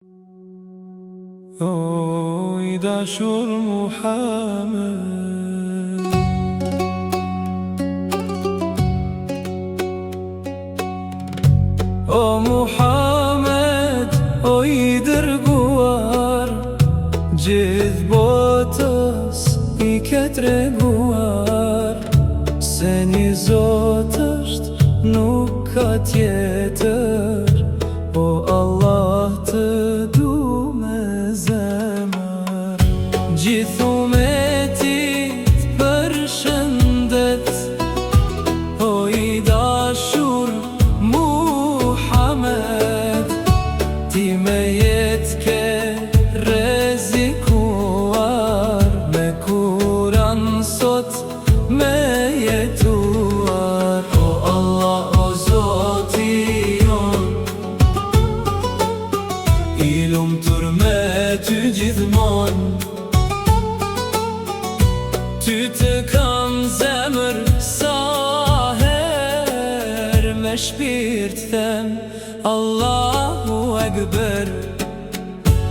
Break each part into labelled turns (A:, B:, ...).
A: O i dashur Muhammed, o Muhammed, o i dërguar, gjithë botës i ke treguar, se një Zot është, nuk ka tjetër, o Allah të du me zemër. Gjithë umetit përshëndet, o i dashur Muhammed, ti me jetë ke rezikuar, me Kur'an sot me jetuar. O Allah, o Zoti jon, i lumtur me ty gjithmon, ty të kam zemër sa her, me shpirt them Allahu Ekber.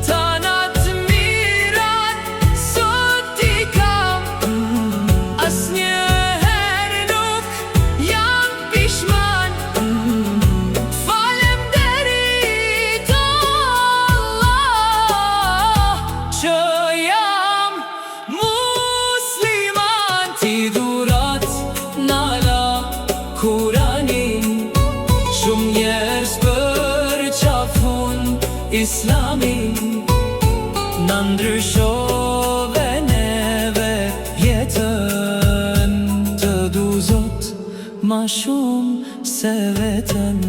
A: Tanat mirat sot i kam, asnjëherë nuk jam pishman. Falemderit Allah që jam musliman. Ti dhurat nala Kur'anin, shumë njerëz për qafun Islamin. Na ndryshove neve jetën, të du Zot ma shumë se vetën.